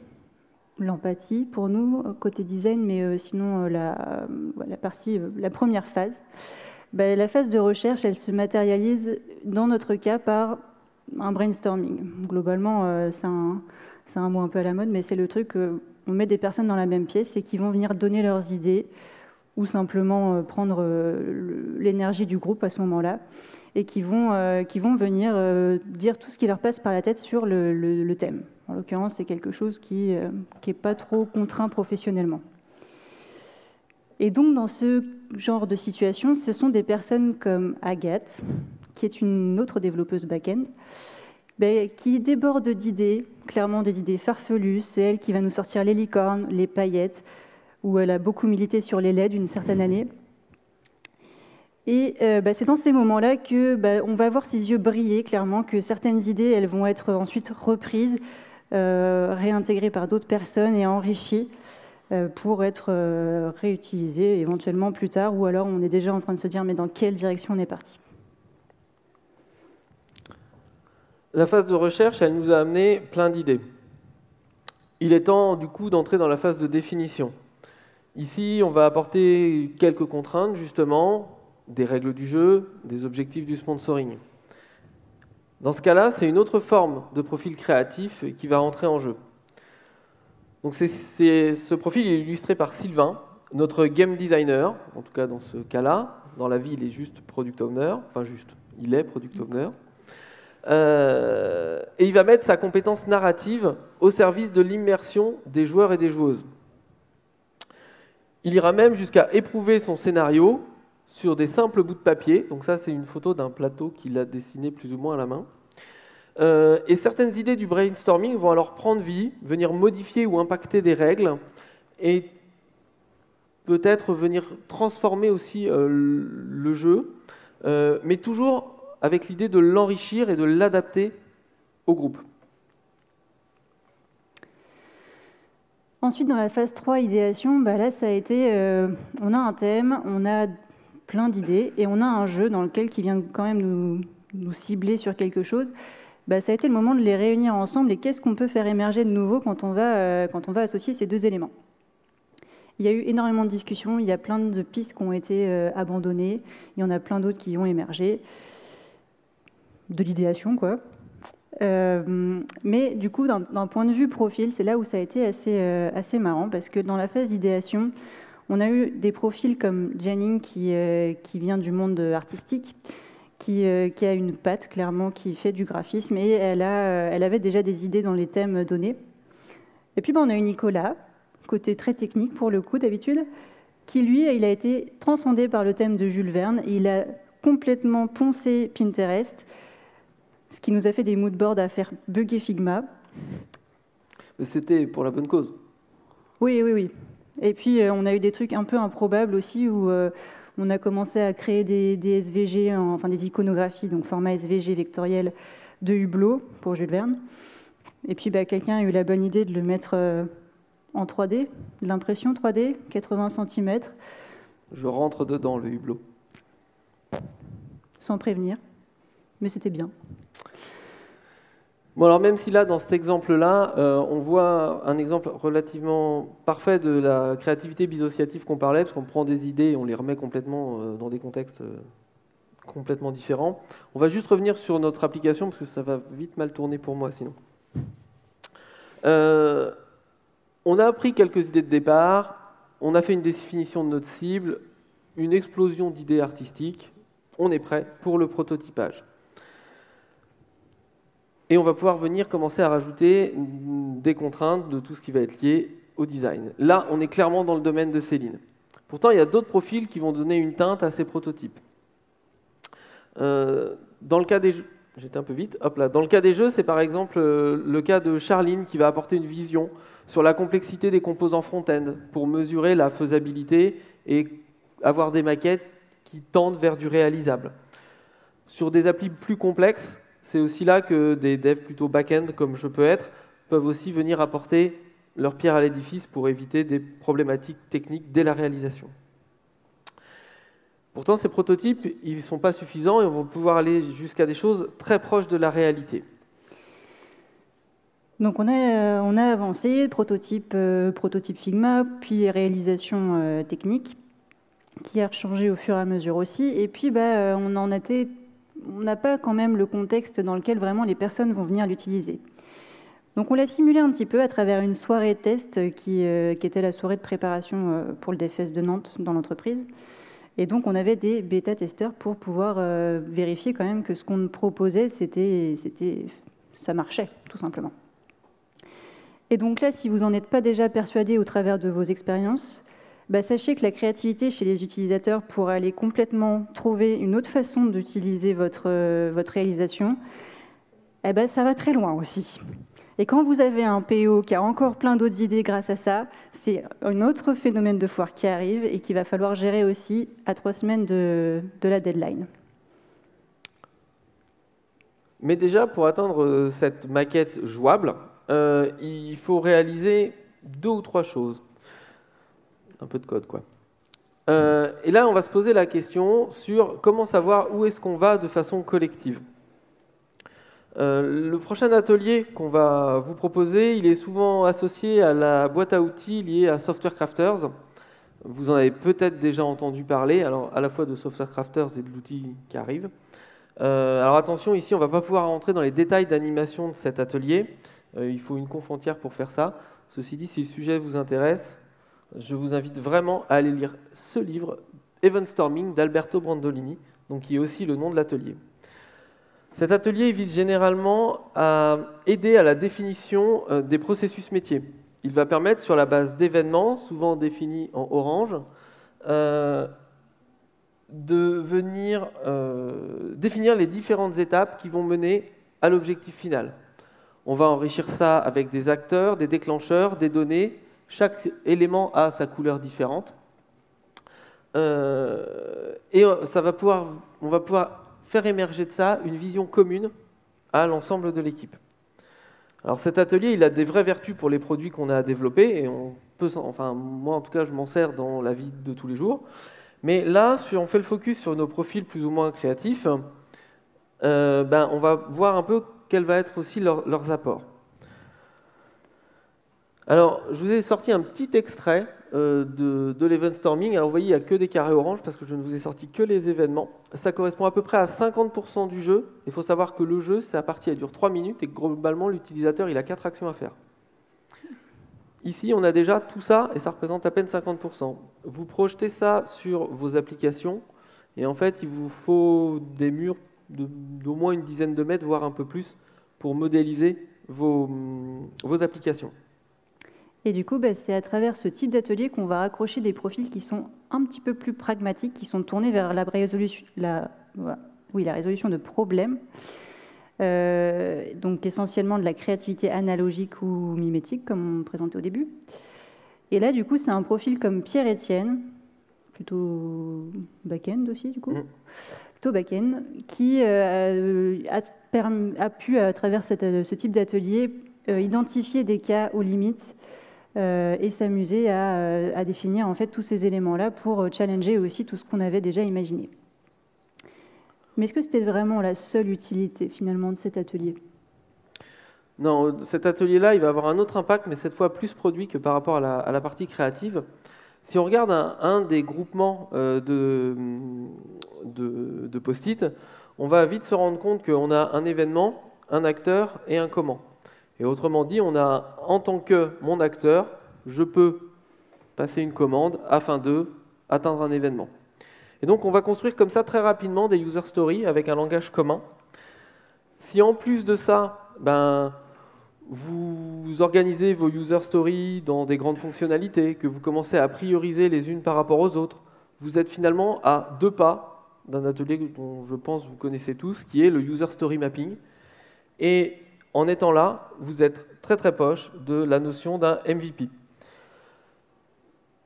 l'empathie, pour nous, côté design, mais sinon la première phase. La phase de recherche, elle se matérialise, dans notre cas, par un brainstorming. Globalement, c'est un mot un peu à la mode, mais c'est le truc, on met des personnes dans la même pièce et qui vont venir donner leurs idées, ou simplement prendre l'énergie du groupe à ce moment-là, et qui vont venir dire tout ce qui leur passe par la tête sur le thème. En l'occurrence, c'est quelque chose qui n'est pas trop contraint professionnellement. Et donc, dans ce genre de situation, ce sont des personnes comme Agathe, qui est une autre développeuse back-end, qui déborde d'idées, clairement des idées farfelues. C'est elle qui va nous sortir les licornes, les paillettes, où elle a beaucoup milité sur les LED une certaine année. Et c'est dans ces moments-là qu'on va voir ses yeux briller, clairement, que certaines idées, elles vont être ensuite reprises, réintégrées par d'autres personnes et enrichies pour être réutilisées éventuellement plus tard, ou alors on est déjà en train de se dire mais dans quelle direction on est parti. La phase de recherche, elle nous a amené plein d'idées. Il est temps du coup d'entrer dans la phase de définition. Ici, on va apporter quelques contraintes, justement, des règles du jeu, des objectifs du sponsoring. Dans ce cas-là, c'est une autre forme de profil créatif qui va rentrer en jeu. Donc ce profil est illustré par Sylvain, notre game designer, en tout cas dans ce cas-là. Dans la vie, il est juste product owner, il est product owner. Et il va mettre sa compétence narrative au service de l'immersion des joueurs et des joueuses. Il ira même jusqu'à éprouver son scénario sur des simples bouts de papier. Donc ça, c'est une photo d'un plateau qu'il a dessiné plus ou moins à la main. Et certaines idées du brainstorming vont alors prendre vie, venir modifier ou impacter des règles, et peut-être venir transformer aussi le jeu, mais toujours avec l'idée de l'enrichir et de l'adapter au groupe. Ensuite, dans la phase 3, idéation, là, ça a été, on a un thème, on a plein d'idées, et on a un jeu dans lequel qui vient quand même nous cibler sur quelque chose. Ça a été le moment de les réunir ensemble, et qu'est-ce qu'on peut faire émerger de nouveau quand on va associer ces deux éléments. Il y a eu énormément de discussions, il y a plein de pistes qui ont été abandonnées, il y en a plein d'autres qui ont émergé, de l'idéation, quoi. Mais du coup, d'un point de vue profil, c'est là où ça a été assez marrant, parce que dans la phase d'idéation, on a eu des profils comme Janine qui vient du monde artistique, qui a une patte clairement, qui fait du graphisme, et elle avait déjà des idées dans les thèmes donnés. Et puis on a eu Nicolas, côté très technique pour le coup d'habitude, qui lui, il a été transcendé par le thème de Jules Verne, et il a complètement poncé Pinterest, ce qui nous a fait des moodboards à faire bugger Figma. Mais c'était pour la bonne cause. Oui. Et puis, on a eu des trucs un peu improbables aussi, où on a commencé à créer des SVG, enfin des iconographies, donc format SVG vectoriel de Hublot pour Jules Verne. Et puis, quelqu'un a eu la bonne idée de le mettre en 3D, de l'impression 3D, 80 cm. Je rentre dedans, le Hublot. Sans prévenir, mais c'était bien. Bon, alors même si là, dans cet exemple-là, on voit un exemple relativement parfait de la créativité dissociative qu'on parlait, parce qu'on prend des idées et on les remet complètement dans des contextes complètement différents. On va juste revenir sur notre application, parce que ça va vite mal tourner pour moi sinon. On a appris quelques idées de départ, on a fait une définition de notre cible, une explosion d'idées artistiques, on est prêt pour le prototypage. Et on va pouvoir venir commencer à rajouter des contraintes de tout ce qui va être lié au design. Là, on est clairement dans le domaine de Céline. Pourtant, il y a d'autres profils qui vont donner une teinte à ces prototypes. Dans le cas des jeux, j'étais un peu vite, hop là. Dans le cas des jeux, c'est par exemple le cas de Charline qui va apporter une vision sur la complexité des composants front-end pour mesurer la faisabilité et avoir des maquettes qui tendent vers du réalisable. Sur des applis plus complexes, c'est aussi là que des devs plutôt back-end, comme je peux être, peuvent aussi venir apporter leur pierre à l'édifice pour éviter des problématiques techniques dès la réalisation. Pourtant, ces prototypes, ils ne sont pas suffisants et on va pouvoir aller jusqu'à des choses très proches de la réalité. Donc on a avancé, prototype Figma, puis réalisation technique, qui a changé au fur et à mesure aussi. Et puis on n'a pas quand même le contexte dans lequel vraiment les personnes vont venir l'utiliser. Donc on l'a simulé un petit peu à travers une soirée test qui était la soirée de préparation pour le DevFest de Nantes dans l'entreprise. Et donc on avait des bêta-testeurs pour pouvoir vérifier quand même que ce qu'on proposait, ça marchait, tout simplement. Et donc là, si vous n'en êtes pas déjà persuadé au travers de vos expériences, sachez que la créativité chez les utilisateurs pour aller complètement trouver une autre façon d'utiliser votre réalisation, ça va très loin aussi. Et quand vous avez un PO qui a encore plein d'autres idées grâce à ça, c'est un autre phénomène de foire qui arrive et qu'il va falloir gérer aussi à 3 semaines de la deadline. Mais déjà, pour atteindre cette maquette jouable, il faut réaliser 2 ou 3 choses. Un peu de code, quoi. Et là, on va se poser la question sur comment savoir où est-ce qu'on va de façon collective. Le prochain atelier qu'on va vous proposer, il est souvent associé à la boîte à outils liée à Software Crafters. Vous en avez peut-être déjà entendu parler, alors à la fois de Software Crafters et de l'outil qui arrive. Alors attention, ici, on ne va pas pouvoir rentrer dans les détails d'animation de cet atelier. Il faut une conf entière pour faire ça. Ceci dit, si le sujet vous intéresse, je vous invite vraiment à aller lire ce livre, Eventstorming, d'Alberto Brandolini, donc qui est aussi le nom de l'atelier. Cet atelier vise généralement à aider à la définition des processus métiers. il va permettre, sur la base d'événements, souvent définis en orange, de venir définir les différentes étapes qui vont mener à l'objectif final. On va enrichir ça avec des acteurs, des déclencheurs, des données. Chaque élément a sa couleur différente. Et on va pouvoir faire émerger de ça une vision commune à l'ensemble de l'équipe. Alors cet atelier, il a des vraies vertus pour les produits qu'on a développés, et moi en tout cas, je m'en sers dans la vie de tous les jours. Mais là, si on fait le focus sur nos profils plus ou moins créatifs, on va voir un peu quels vont être aussi leurs apports. Alors, je vous ai sorti un petit extrait de l'event storming. Alors, vous voyez, il n'y a que des carrés orange parce que je ne vous ai sorti que les événements. Ça correspond à peu près à 50% du jeu. Il faut savoir que le jeu, sa partie, elle dure 3 minutes et que globalement, l'utilisateur, il a 4 actions à faire. Ici, on a déjà tout ça et ça représente à peine 50%. Vous projetez ça sur vos applications et en fait, il vous faut des murs d'au moins une dizaine de mètres, voire un peu plus, pour modéliser vos applications. Et du coup, c'est à travers ce type d'atelier qu'on va accrocher des profils qui sont un petit peu plus pragmatiques, qui sont tournés vers la résolution de problèmes, donc essentiellement de la créativité analogique ou mimétique, comme on présentait au début. Et là, du coup, c'est un profil comme Pierre-Étienne, plutôt back-end aussi, du coup, plutôt back-end, qui a pu, à travers ce type d'atelier, identifier des cas aux limites et s'amuser à définir en fait tous ces éléments-là pour challenger aussi tout ce qu'on avait déjà imaginé. Mais est-ce que c'était vraiment la seule utilité finalement de cet atelier ? Non, cet atelier-là, il va avoir un autre impact, mais cette fois plus produit que par rapport à la partie créative. Si on regarde un des groupements de post-it, on va vite se rendre compte qu'on a un événement, un acteur et un comment. Et autrement dit, on a en tant que mon acteur, je peux passer une commande afin de atteindre un événement. Et donc, on va construire comme ça très rapidement des user stories avec un langage commun. Si en plus de ça, vous organisez vos user stories dans des grandes fonctionnalités, que vous commencez à prioriser les unes par rapport aux autres, vous êtes finalement à 2 pas d'un atelier dont je pense vous connaissez tous, qui est le user story mapping. Et en étant là, vous êtes très très proche de la notion d'un MVP.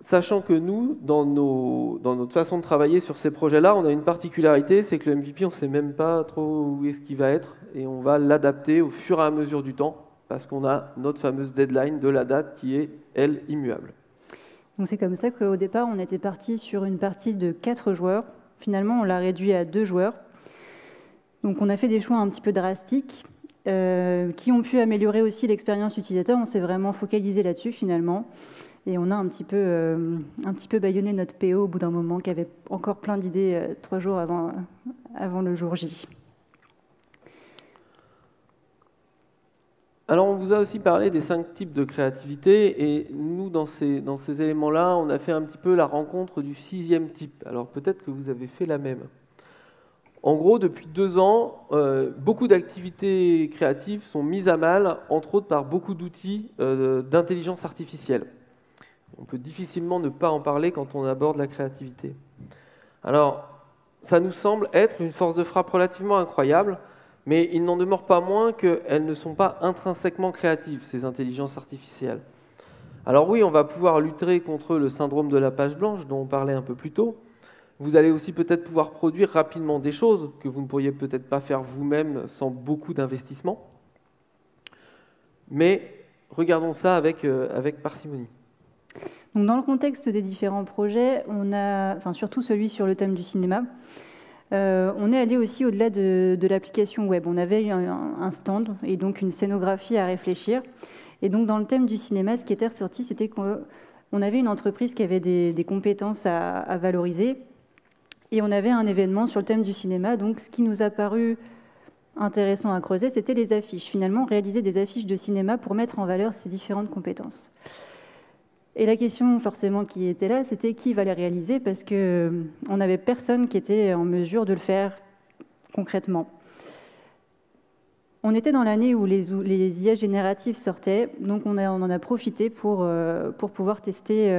Sachant que nous, dans notre façon de travailler sur ces projets-là, on a une particularité, c'est que le MVP, on ne sait même pas trop où est-ce qu'il va être, et on va l'adapter au fur et à mesure du temps, parce qu'on a notre fameuse deadline de la date qui est, elle, immuable. Donc c'est comme ça qu'au départ, on était parti sur une partie de 4 joueurs. Finalement, on l'a réduit à 2 joueurs. Donc on a fait des choix un petit peu drastiques, qui ont pu améliorer aussi l'expérience utilisateur. On s'est vraiment focalisé là-dessus finalement. Et on a un petit peu bâillonné notre PO au bout d'un moment, qui avait encore plein d'idées 3 jours avant le jour J. Alors on vous a aussi parlé des 5 types de créativité, et nous dans ces éléments-là, on a fait un petit peu la rencontre du 6e type. Alors peut-être que vous avez fait la même. En gros, depuis 2 ans, beaucoup d'activités créatives sont mises à mal, entre autres par beaucoup d'outils d'intelligence artificielle. On peut difficilement ne pas en parler quand on aborde la créativité. Alors, ça nous semble être une force de frappe relativement incroyable, mais il n'en demeure pas moins qu'elles ne sont pas intrinsèquement créatives, ces intelligences artificielles. Alors oui, on va pouvoir lutter contre le syndrome de la page blanche, dont on parlait un peu plus tôt. Vous allez aussi peut-être pouvoir produire rapidement des choses que vous ne pourriez peut-être pas faire vous-même sans beaucoup d'investissement. Mais regardons ça avec parcimonie. Donc dans le contexte des différents projets, surtout celui sur le thème du cinéma, on est allé aussi au-delà de l'application web. On avait un stand et donc une scénographie à réfléchir. Et donc dans le thème du cinéma, ce qui était ressorti, c'était qu'on avait une entreprise qui avait des compétences à valoriser. Et on avait un événement sur le thème du cinéma. Donc ce qui nous a paru intéressant à creuser, c'était les affiches. Finalement, réaliser des affiches de cinéma pour mettre en valeur ces différentes compétences. Et la question forcément qui était là, c'était qui va les réaliser, parce qu'on n'avait personne qui était en mesure de le faire concrètement. On était dans l'année où les IA génératives sortaient, donc on en a profité pour pouvoir tester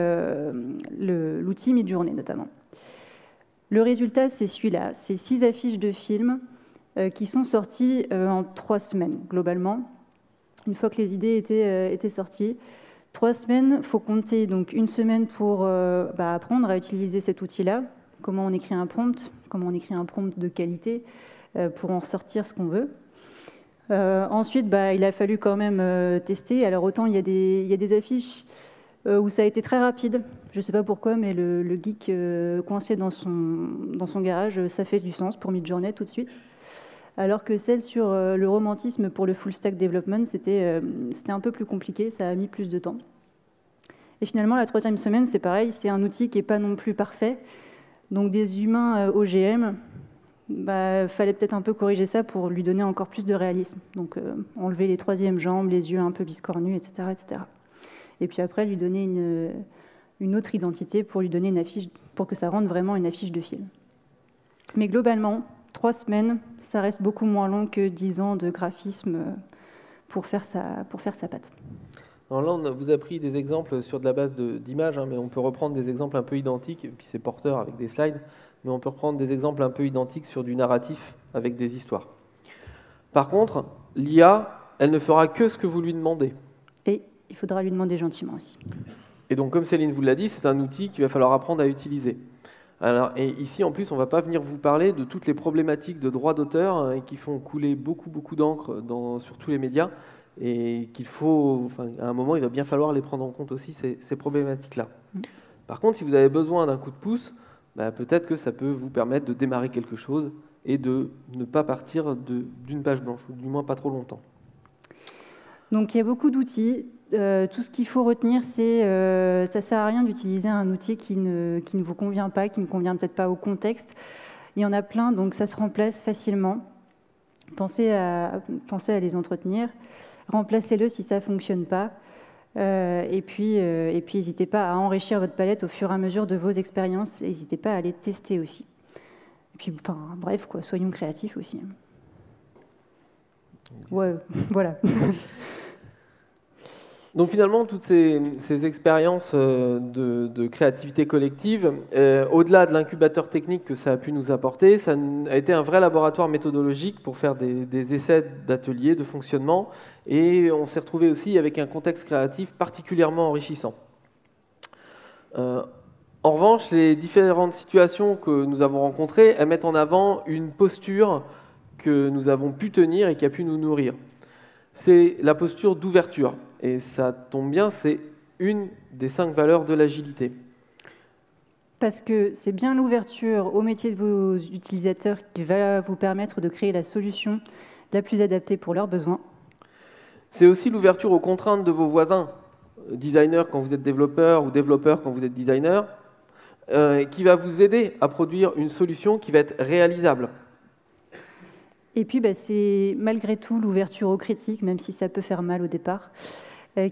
l'outil Midjourney notamment. Le résultat, c'est celui-là. C'est 6 affiches de films qui sont sorties en 3 semaines, globalement. Une fois que les idées étaient sorties. 3 semaines, il faut compter donc 1 semaine pour apprendre à utiliser cet outil-là, comment on écrit un prompt de qualité pour en ressortir ce qu'on veut. Ensuite, il a fallu quand même tester. Alors autant il y a des affiches où ça a été très rapide. Je ne sais pas pourquoi, mais le geek coincé dans son garage, ça fait du sens pour Midjourney tout de suite. Alors que celle sur le romantisme pour le full stack development, c'était un peu plus compliqué, ça a mis plus de temps. Et finalement, la 3e semaine, c'est pareil, c'est un outil qui n'est pas non plus parfait. Donc des humains OGM, fallait peut-être un peu corriger ça pour lui donner encore plus de réalisme. Donc enlever les 3e jambes, les yeux un peu biscornus, etc., etc. Et puis après, lui donner une autre identité pour lui donner une affiche, pour que ça rende vraiment une affiche de film. Mais globalement, 3 semaines, ça reste beaucoup moins long que 10 ans de graphisme pour faire sa patte. Alors là, on vous a pris des exemples sur de la base d'images, mais on peut reprendre des exemples un peu identiques, et puis c'est porteur avec des slides, mais on peut reprendre des exemples un peu identiques sur du narratif avec des histoires. Par contre, l'IA, elle ne fera que ce que vous lui demandez. Et il faudra lui demander gentiment aussi. Et donc, comme Céline vous l'a dit, c'est un outil qu'il va falloir apprendre à utiliser. Alors, et ici, en plus, on ne va pas venir vous parler de toutes les problématiques de droit d'auteur qui font couler beaucoup d'encre sur tous les médias, et à un moment, il va bien falloir les prendre en compte aussi, ces problématiques-là. Par contre, si vous avez besoin d'un coup de pouce, peut-être que ça peut vous permettre de démarrer quelque chose et de ne pas partir d'une page blanche, ou du moins pas trop longtemps. Donc il y a beaucoup d'outils. Tout ce qu'il faut retenir, c'est ça ne sert à rien d'utiliser un outil qui ne vous convient pas, qui ne convient peut-être pas au contexte. Il y en a plein, donc ça se remplace facilement. Pensez à les entretenir. Remplacez-le si ça ne fonctionne pas. Et puis, n'hésitez pas à enrichir votre palette au fur et à mesure de vos expériences. N'hésitez pas à les tester aussi. Et puis, bref, soyons créatifs aussi. Ouais, voilà. Donc finalement, toutes ces expériences de créativité collective, au-delà de l'incubateur technique que ça a pu nous apporter, ça a été un vrai laboratoire méthodologique pour faire des essais d'ateliers, de fonctionnement, et on s'est retrouvé aussi avec un contexte créatif particulièrement enrichissant. En revanche, les différentes situations que nous avons rencontrées, elles mettent en avant une posture que nous avons pu tenir et qui a pu nous nourrir. C'est la posture d'ouverture. Et ça tombe bien, c'est une des 5 valeurs de l'agilité. Parce que c'est bien l'ouverture au métier de vos utilisateurs qui va vous permettre de créer la solution la plus adaptée pour leurs besoins. C'est aussi l'ouverture aux contraintes de vos voisins, designers quand vous êtes développeur ou développeur quand vous êtes designer, qui va vous aider à produire une solution qui va être réalisable. Et puis, c'est malgré tout l'ouverture aux critiques, même si ça peut faire mal au départ,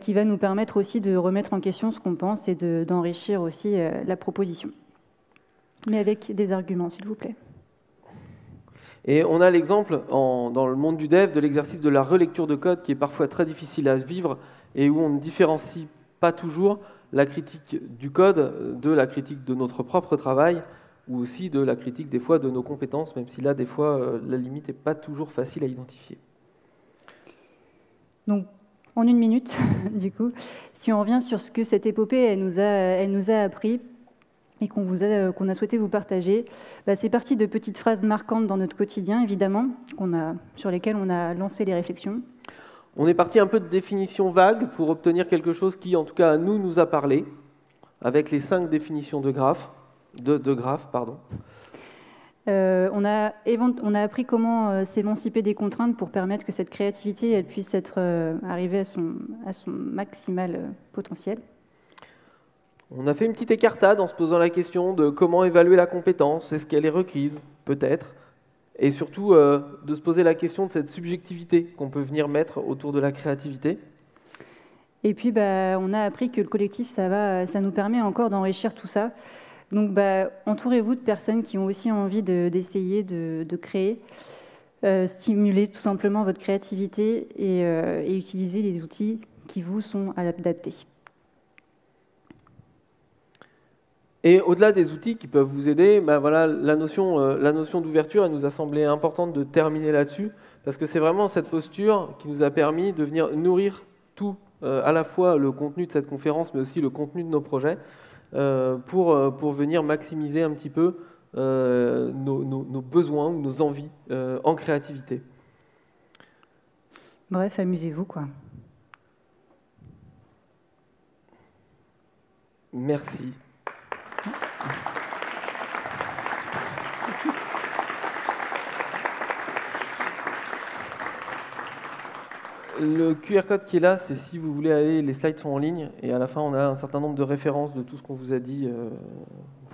qui va nous permettre aussi de remettre en question ce qu'on pense et d'enrichir aussi la proposition. Mais avec des arguments, s'il vous plaît. Et on a l'exemple dans le monde du dev de l'exercice de la relecture de code qui est parfois très difficile à vivre et où on ne différencie pas toujours la critique du code de la critique de notre propre travail, ou aussi de la critique des fois de nos compétences, même si là, des fois, la limite n'est pas toujours facile à identifier. Donc, en 1 minute, du coup, si on revient sur ce que cette épopée, elle nous a appris et qu'on a souhaité vous partager, c'est parti de petites phrases marquantes dans notre quotidien, évidemment, sur lesquelles on a lancé les réflexions. On est parti un peu de définitions vagues pour obtenir quelque chose qui, en tout cas, à nous a parlé, avec les 5 définitions de graphes. On a appris comment s'émanciper des contraintes pour permettre que cette créativité elle puisse arriver à son maximal potentiel. On a fait une petite écartade en se posant la question de comment évaluer la compétence, est-ce qu'elle est requise, peut-être, et surtout de se poser la question de cette subjectivité qu'on peut venir mettre autour de la créativité. Et puis on a appris que le collectif, ça nous permet encore d'enrichir tout ça. Donc entourez-vous de personnes qui ont aussi envie d'essayer de créer. stimuler tout simplement votre créativité et utiliser les outils qui vous sont adaptés. Et au-delà des outils qui peuvent vous aider, voilà, la notion d'ouverture, elle nous a semblé importante de terminer là-dessus, parce que c'est vraiment cette posture qui nous a permis de venir nourrir tout, à la fois le contenu de cette conférence, mais aussi le contenu de nos projets, pour venir maximiser un petit peu nos besoins ou nos envies en créativité. Bref, amusez-vous, quoi. Merci. Le QR code qui est là, c'est si vous voulez aller, les slides sont en ligne, et à la fin, on a un certain nombre de références de tout ce qu'on vous a dit.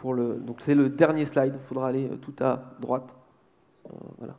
Donc c'est le dernier slide, il faudra aller tout à droite. Voilà.